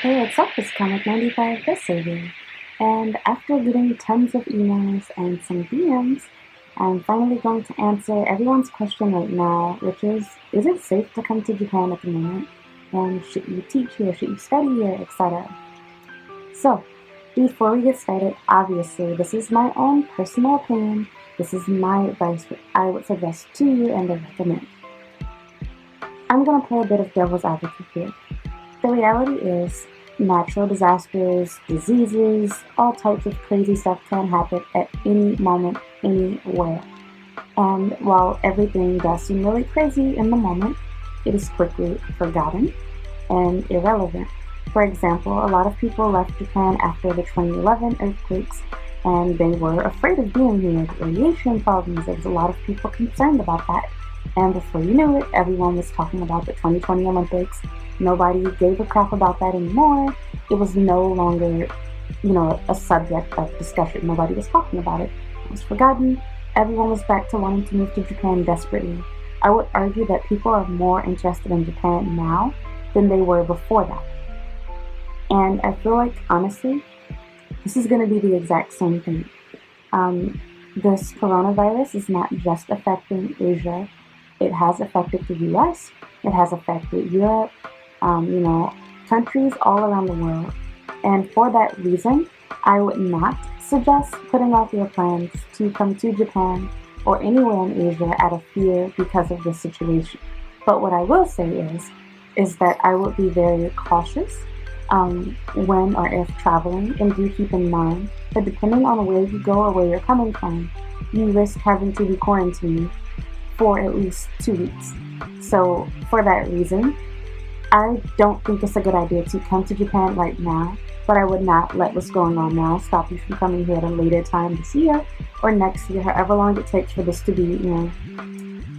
Hey, what's up? It's Comic95 this survey. And after getting tons of emails and some DMs, I'm finally going to answer everyone's question right now, which is it safe to come to Japan at the moment? And should you teach here? Should you study here? Etc. So, before we get started, obviously, this is my own personal opinion. This is my advice, which I would suggest to you and I recommend. I'm going to play a bit of devil's advocate here. The reality is, natural disasters, diseases, all types of crazy stuff can happen at any moment, anywhere. And while everything does seem really crazy in the moment, it is quickly forgotten and irrelevant. For example, a lot of people left Japan after the 2011 earthquakes, and they were afraid of being here. Radiation problems, there was a lot of people concerned about that. And before you knew it, everyone was talking about the 2020 Olympics. Nobody gave a crap about that anymore. It was no longer, a subject of discussion. Nobody was talking about it. It was forgotten. Everyone was back to wanting to move to Japan desperately. I would argue that people are more interested in Japan now than they were before that. And I feel like, honestly, this is going to be the exact same thing. This coronavirus is not just affecting Asia. It has affected the US, it has affected Europe, countries all around the world. And for that reason, I would not suggest putting off your plans to come to Japan or anywhere in Asia out of fear because of this situation. But what I will say is that I would be very cautious when or if traveling, and do keep in mind that depending on where you go or where you're coming from, you risk having to be quarantined for at least 2 weeks. So for that reason, I don't think it's a good idea to come to Japan right now, but I would not let what's going on now stop you from coming here at a later time this year or next year, however long it takes for this to be,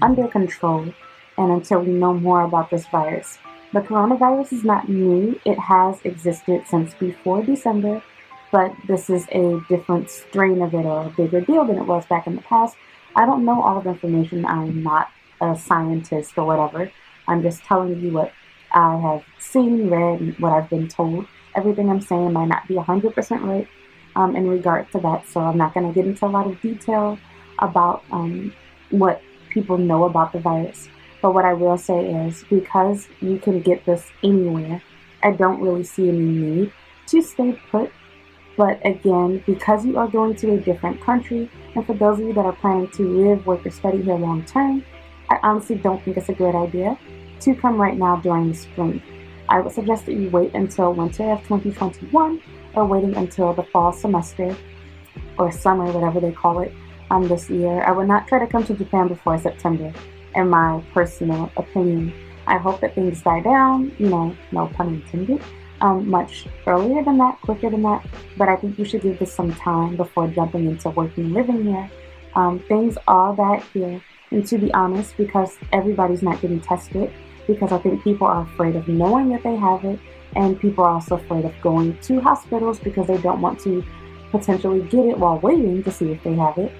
under control and until we know more about this virus. The coronavirus is not new. It has existed since before December, but this is a different strain of it or a bigger deal than it was back in the past. I don't know all of the information. I'm not a scientist or whatever. I'm just telling you what I have seen, read, and what I've been told. Everything I'm saying might not be 100% right in regard to that, so I'm not going to get into a lot of detail about what people know about the virus. But what I will say is, because you can get this anywhere, I don't really see any need to stay put. But again, because you are going to a different country, and for those of you that are planning to live, work, or study here long term, I honestly don't think it's a great idea to come right now during the spring. I would suggest that you wait until winter of 2021 or waiting until the fall semester or summer, whatever they call it, this year. I would not try to come to Japan before September, in my personal opinion. I hope that things die down, no pun intended, much earlier than that, quicker than that, but I think you should give this some time before jumping into working and living here. Things are bad here, and to be honest, because everybody's not getting tested, because I think people are afraid of knowing that they have it, and people are also afraid of going to hospitals because they don't want to potentially get it while waiting to see if they have it.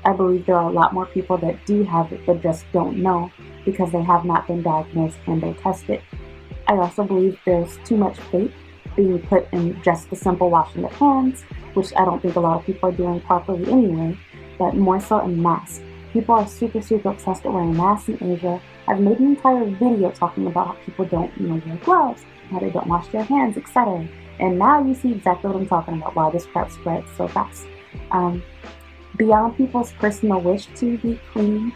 I believe there are a lot more people that do have it but just don't know because they have not been diagnosed and they tested. I also believe there's too much faith being put in just the simple washing of hands, which I don't think a lot of people are doing properly anyway, but more so in masks. People are super, super obsessed with wearing masks in Asia. I've made an entire video talking about how people don't, wear gloves, how they don't wash their hands, etc. And now you see exactly what I'm talking about, why this crap spreads so fast. Beyond people's personal wish to be clean,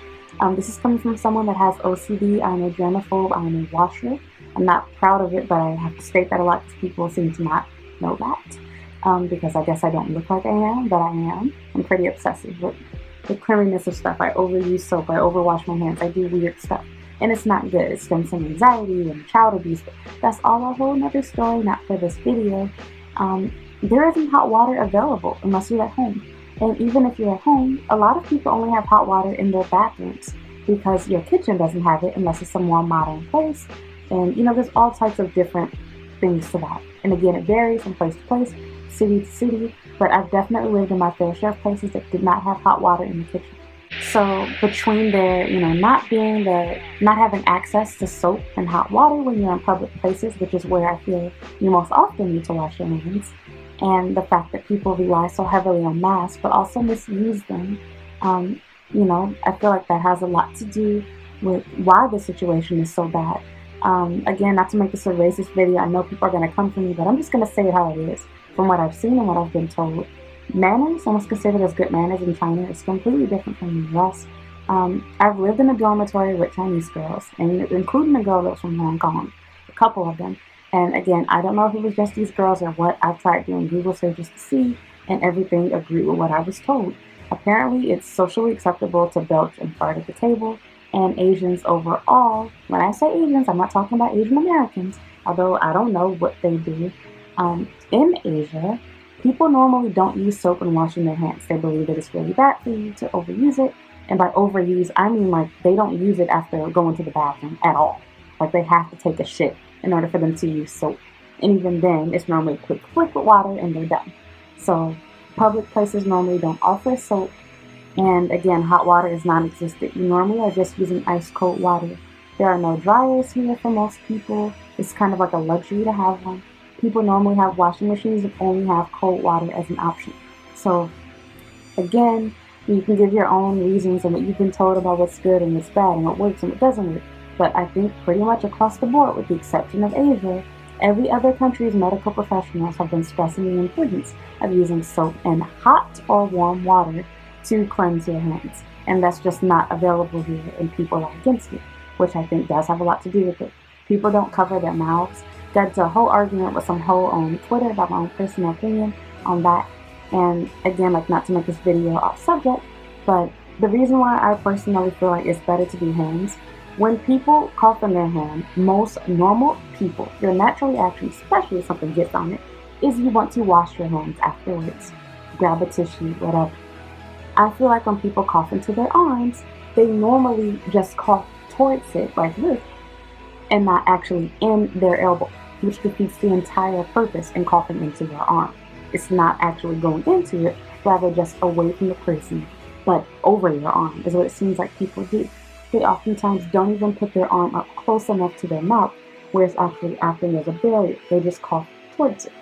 this is coming from someone that has OCD. I'm a germaphobe. I'm a washer. I'm not proud of it, but I have to state that a lot because people seem to not know that. Because I guess I don't look like I am, but I am. I'm pretty obsessive with the cleanliness of stuff. I overuse soap. I overwash my hands. I do weird stuff. And it's not good. It stems from anxiety and child abuse. But that's all a whole other story, not for this video. There isn't hot water available unless you're at home. And even if you're at home, a lot of people only have hot water in their bathrooms because your kitchen doesn't have it unless it's a more modern place. And, there's all types of different things to that. And again, it varies from place to place, city to city, but I've definitely lived in my fair share of places that did not have hot water in the kitchen. So between their, not having access to soap and hot water when you're in public places, which is where I feel you most often need to wash your hands, and the fact that people rely so heavily on masks but also misuse them, I feel like that has a lot to do with why the situation is so bad. Again, not to make this a racist video, I know people are going to come for me, but I'm just going to say it how it is, from what I've seen and what I've been told. Manners, almost considered as good manners in China, is completely different from the US. I've lived in a dormitory with Chinese girls, and including a girl that's from Hong Kong, a couple of them. And again, I don't know if it was just these girls or what. I've tried doing Google searches to see, and everything agreed with what I was told. Apparently, it's socially acceptable to belch and fart at the table, and Asians overall, when I say Asians, I'm not talking about Asian Americans, although I don't know what they do. In Asia, people normally don't use soap when washing their hands. They believe that it's really bad for you to overuse it. And by overuse, I mean like they don't use it after going to the bathroom at all. Like they have to take a shit in order for them to use soap. And even then, it's normally a quick flick with water and they're done. So public places normally don't offer soap. And again, hot water is non-existent. You normally are just using ice cold water. There are no dryers here for most people. It's kind of like a luxury to have one. People normally have washing machines that only have cold water as an option. So again, you can give your own reasons and what you've been told about what's good and what's bad and what works and what doesn't work. But I think pretty much across the board, with the exception of Asia, every other country's medical professionals have been stressing the importance of using soap and hot or warm water to cleanse your hands. And that's just not available here, and people are against it, which I think does have a lot to do with it. People don't cover their mouths. Got into a whole argument with some hoe on Twitter about my own personal opinion on that. And again, like, not to make this video off subject, but the reason why I personally feel like it's better to do hands, when people cough in their hand, most normal people, your natural reaction, especially if something gets on it, is you want to wash your hands afterwards. Grab a tissue, whatever. I feel like when people cough into their arms, they normally just cough towards it like this and not actually in their elbow, which defeats the entire purpose in coughing into your arm. It's not actually going into it, rather just away from the person, but over your arm is what it seems like people do. They oftentimes don't even put their arm up close enough to their mouth, where it's actually acting as a barrier. They just cough towards it.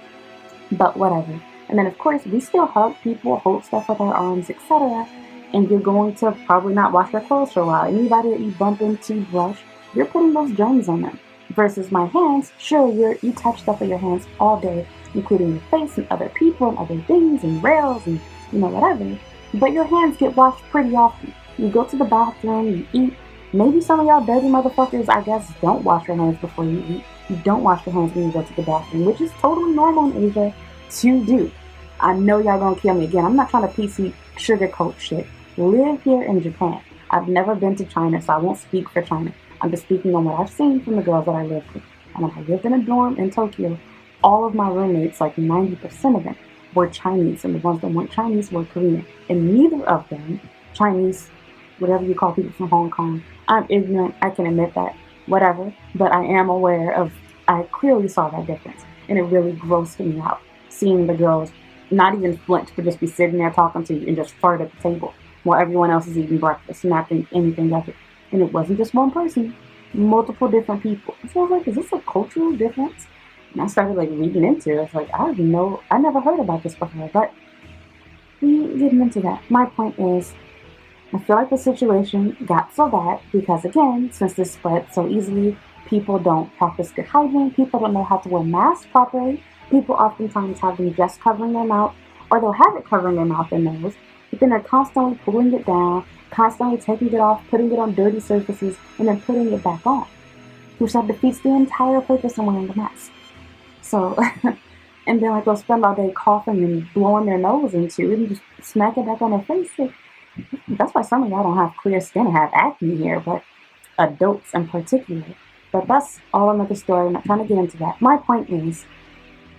But whatever. And then of course, we still hug people, hold stuff with our arms, etc. And you're going to probably not wash your clothes for a while. Anybody that you bump into, brush, you're putting those germs on them. Versus my hands, sure, you touch stuff with your hands all day, including your face and other people and other things and rails and whatever. But your hands get washed pretty often. You go to the bathroom, you eat. Maybe some of y'all dirty motherfuckers, I guess, don't wash your hands before you eat. You don't wash your hands when you go to the bathroom, which is totally normal in Asia to do. I know y'all gonna kill me again. I'm not trying to PC sugarcoat shit. Live here in Japan. I've never been to China, so I won't speak for China. I'm just speaking on what I've seen from the girls that I lived with. And when I lived in a dorm in Tokyo, all of my roommates, like 90% of them, were Chinese, and the ones that weren't Chinese were Korean. And neither of them, Chinese, whatever you call people from Hong Kong, I'm ignorant, I can admit that, whatever, but I am aware of, I clearly saw that difference. And it really grossed me out, seeing the girls not even flinch, but just be sitting there talking to you and just fart at the table while everyone else is eating breakfast, not think anything of it. And it wasn't just one person, multiple different people. So I was like, is this a cultural difference? And I started like reading into it. I was like, I never heard about this before, but we ain't getting into that. My point is, I feel like the situation got so bad because, again, since this spread so easily, people don't practice good hygiene, people don't know how to wear masks properly, people oftentimes have them just covering their mouth, or they'll have it covering their mouth and nose, but then they're constantly pulling it down, constantly taking it off, putting it on dirty surfaces, and then putting it back on, which that defeats the entire purpose of wearing the mask. So, and then like they'll spend all day coughing and blowing their nose into it and just smack it back on their face. That's why some of y'all don't have clear skin and have acne here, but adults in particular. But that's all another story. I'm not trying to get into that. My point is,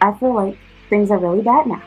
I feel like things are really bad now.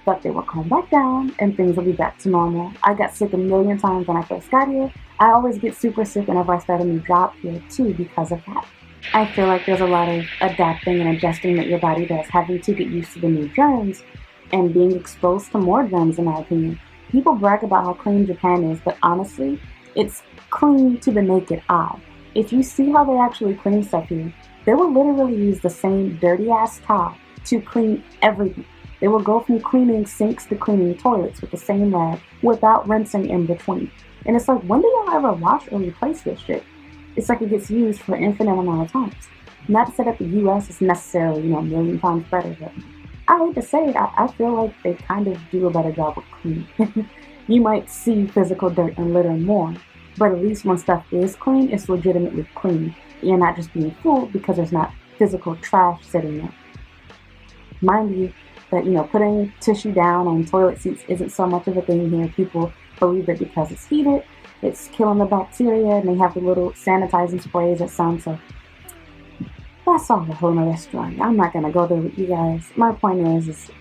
But they will calm back down and things will be back to normal. I got sick a million times when I first got here. I always get super sick whenever I start a new job here too because of that. I feel like there's a lot of adapting and adjusting that your body does, having to get used to the new germs and being exposed to more germs, in my opinion. People brag about how clean Japan is, but honestly, it's clean to the naked eye. If you see how they actually clean stuff here, they will literally use the same dirty ass towel to clean everything. They will go from cleaning sinks to cleaning toilets with the same rag without rinsing in between. And it's like, when do y'all ever wash or replace this shit? It's like it gets used for an infinite amount of times. Not to say that the US is necessarily, a million times better, but I hate to say it, I feel like they kind of do a better job with cleaning. You might see physical dirt and litter more, but at least when stuff is clean, it's legitimately clean. You're not just being fooled because there's not physical trash sitting there. Mind you, that putting tissue down on toilet seats isn't so much of a thing here. People believe that because it's heated, it's killing the bacteria, and they have the little sanitizing sprays that sound so. That's all a whole nother story. I'm not gonna go there with you guys. My point is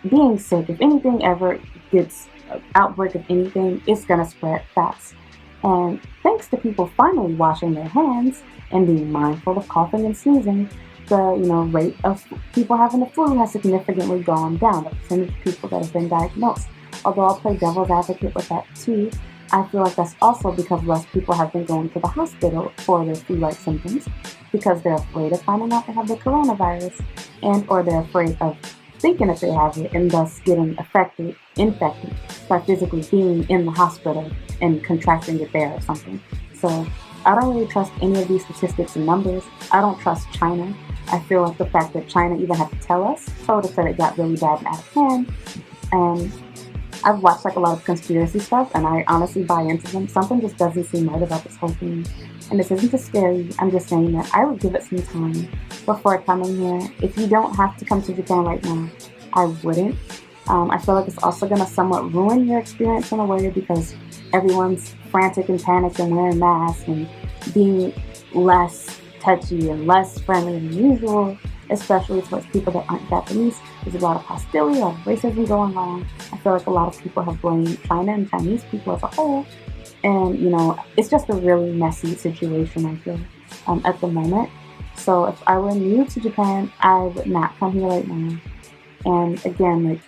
being sick. If anything ever gets an outbreak of anything, it's gonna spread fast. And thanks to people finally washing their hands and being mindful of coughing and sneezing, the rate of people having the flu has significantly gone down. The percentage of people that have been diagnosed. Although I'll play devil's advocate with that too, I feel like that's also because less people have been going to the hospital for their flu-like symptoms because they're afraid of finding out they have the coronavirus or they're afraid of thinking that they have it and thus getting infected by physically being in the hospital and contracting it there or something. So I don't really trust any of these statistics and numbers. I don't trust China. I feel like the fact that China even had to told us that it got really bad and out of hand. And I've watched a lot of conspiracy stuff, and I honestly buy into them. Something just doesn't seem right about this whole thing. And this isn't to scare you. I'm just saying that I would give it some time before coming here. If you don't have to come to Japan right now, I wouldn't. I feel like it's also going to somewhat ruin your experience in a way because everyone's frantic and panicked and wearing masks and being less touchy and less friendly than usual, especially towards people that aren't Japanese. There's a lot of hostility, a lot of racism going on. I feel like a lot of people have blamed China and Chinese people as a whole. And, it's just a really messy situation, I feel, at the moment. So if I were new to Japan, I would not come here right now. And again,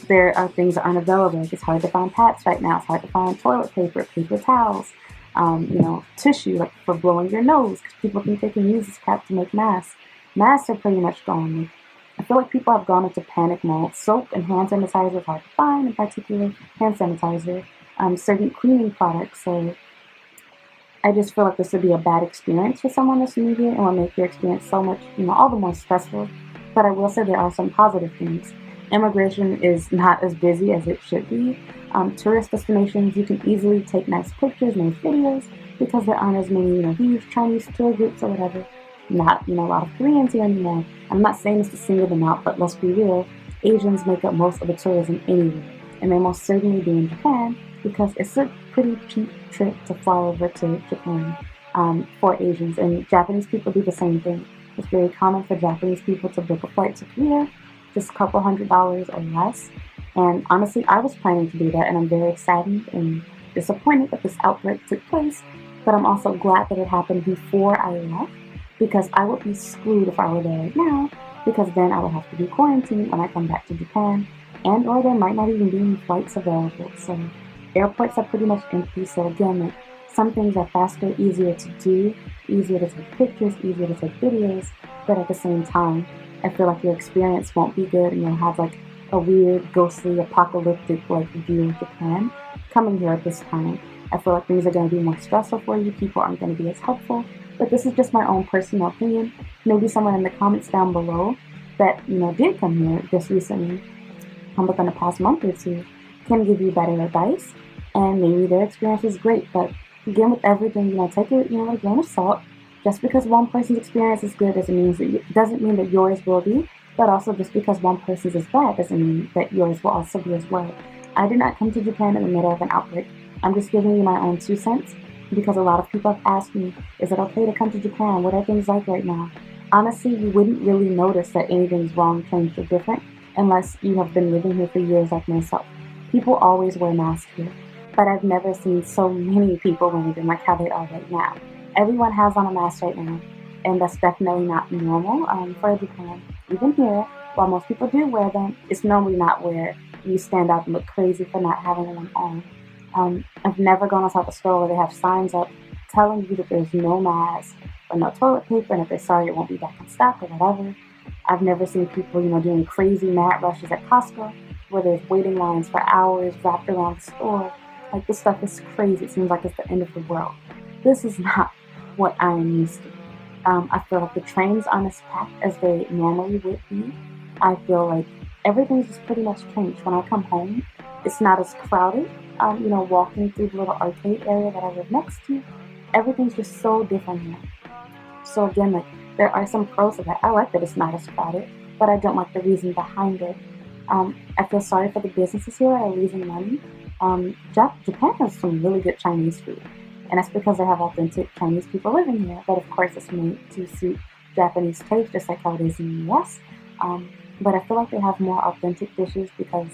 there are things that aren't available. It's hard to find pads right now. It's hard to find toilet paper, paper towels, tissue for blowing your nose because people think they can use this crap to make masks. Masks are pretty much gone. I feel like people have gone into panic mode. Soap and hand sanitizer is hard to find, in particular hand sanitizer, certain cleaning products. So I just feel like this would be a bad experience for someone that's new here and will make your experience so much, all the more stressful. But I will say there are some positive things. Immigration is not as busy as it should be. Tourist destinations, you can easily take nice pictures, nice videos, because there aren't as many, huge Chinese tour groups or whatever. Not, a lot of Koreans here anymore. I'm not saying this to single them out, but let's be real. Asians make up most of the tourism anyway, and they most certainly do in Japan because it's a pretty cheap trip to fly over to Japan for Asians, and Japanese people do the same thing. It's very common for Japanese people to book a flight to Korea, just a couple $100s or less. And honestly, I was planning to do that, and I'm very saddened and disappointed that this outbreak took place, but I'm also glad that it happened before I left, because I would be screwed if I were there right now, because then I would have to be quarantined when I come back to Japan, or there might not even be any flights available. So airports are pretty much empty. So again, some things are faster, easier to do, easier to take pictures, easier to take videos, but at the same time, I feel like your experience won't be good, and you'll have a weird, ghostly, apocalyptic view of Japan coming here at this time. I feel like things are going to be more stressful for you. People aren't going to be as helpful. But this is just my own personal opinion. Maybe someone in the comments down below that, did come here just recently, within the past month or two, can give you better advice. And maybe their experience is great. But again, with everything, take it, with a grain of salt. Just because one person's experience is good doesn't mean that yours will be. But also just because one person's is bad doesn't mean that yours will also be as well. I did not come to Japan in the middle of an outbreak. I'm just giving you my own 2 cents. Because a lot of people have asked me, is it okay to come to Japan? What are things like right now? Honestly, you wouldn't really notice that anything's wrong, changed, or different unless you have been living here for years like myself. People always wear masks here, but I've never seen so many people wearing them like how they are right now. Everyone has on a mask right now, and that's definitely not normal for Japan. Even here, while most people do wear them, it's normally not where, you stand out and look crazy for not having one on. I've never gone outside the store where they have signs up telling you that there's no mask or no toilet paper, and if they're sorry, it won't be back in stock or whatever. I've never seen people, doing crazy mad rushes at Costco where there's waiting lines for hours wrapped around the store. Like, this stuff is crazy. It seems like it's the end of the world. This is not what I am used to. I feel like the trains aren't as packed as they normally would be. I feel like everything's just pretty much changed. When I come home, it's not as crowded. Walking through the little arcade area that I live next to, everything's just so different here. So again, like, there are some pros to that. I like that it's not as crowded, but I don't like the reason behind it. I feel sorry for the businesses here that are losing money. Japan has some really good Chinese food, and that's because they have authentic Chinese people living here. But of course, it's made to suit Japanese taste, just like how it is in the U.S. But I feel like they have more authentic dishes because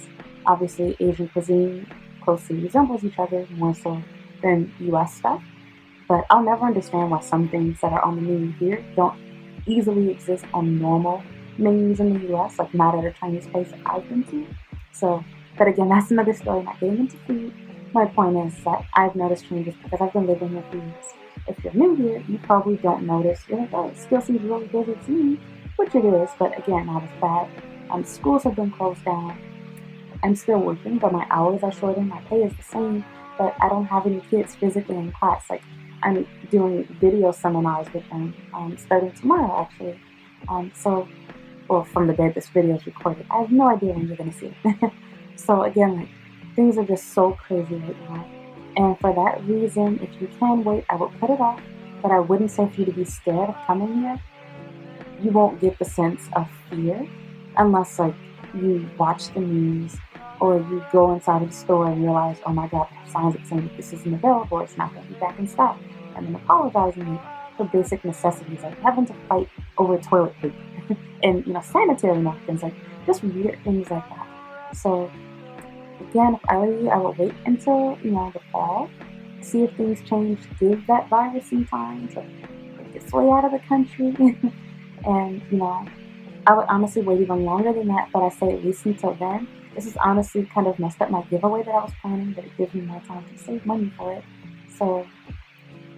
obviously Asian cuisine closely resembles each other more so than U.S. stuff. But I'll never understand why some things that are on the menu here don't easily exist on normal menus in the US, like not at a Chinese place that I've been to. So, but again, that's another story, not getting into food. My point is that I've noticed changes because I've been living here for years. If you're new here, you probably don't notice. You're like, oh, it still seems really busy to me, which it is, but again, not as bad. Schools have been closed down. I'm still working, but my hours are shortened. My pay is the same, but I don't have any kids physically in class. Like, I'm doing video seminars with them starting tomorrow, actually. Well, from the day this video is recorded. I have no idea when you're going to see it. So again, like, things are just so crazy right now. And for that reason, if you can wait, I would put it off. But I wouldn't say for you to be scared of coming here. You won't get the sense of fear unless, like, you watch the news or you go inside of the store and realize, oh my God, there are signs that saying this isn't available, it's not going to be back in stock. And then apologizing for basic necessities, like having to fight over toilet paper and sanitary napkins, like just weird things like that. So again, if I were you, I would wait until the fall, see if things change, give that virus some time to make its way out of the country, and I would honestly wait even longer than that. But I say at least until then. This is honestly kind of messed up my giveaway that I was planning, but it gives me more time to save money for it. So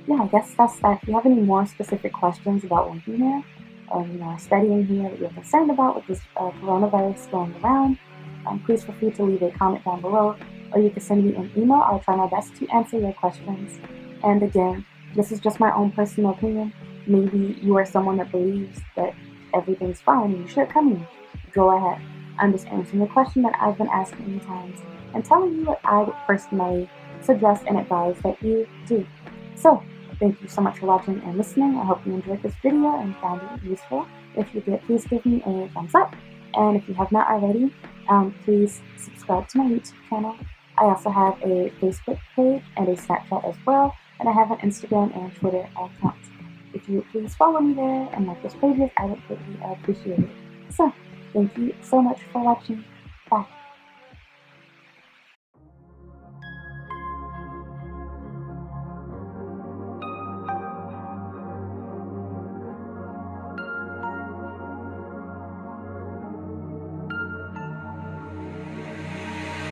yeah, I guess that's that. If you have any more specific questions about working here, or studying here that you're concerned about with this coronavirus going around, please feel free to leave a comment down below, or you can send me an email. I'll try my best to answer your questions. And again, this is just my own personal opinion. Maybe you are someone that believes that everything's fine and you should come here. Go ahead. I'm just answering the question that I've been asked many times and telling you what I would personally suggest and advise that you do. So, thank you so much for watching and listening. I hope you enjoyed this video and found it useful. If you did, please give me a thumbs up. And if you have not already, please subscribe to my YouTube channel. I also have a Facebook page and a Snapchat as well. And I have an Instagram and Twitter account. If you would please follow me there and like those pages, I would greatly appreciate it. So, thank you so much for watching. Bye.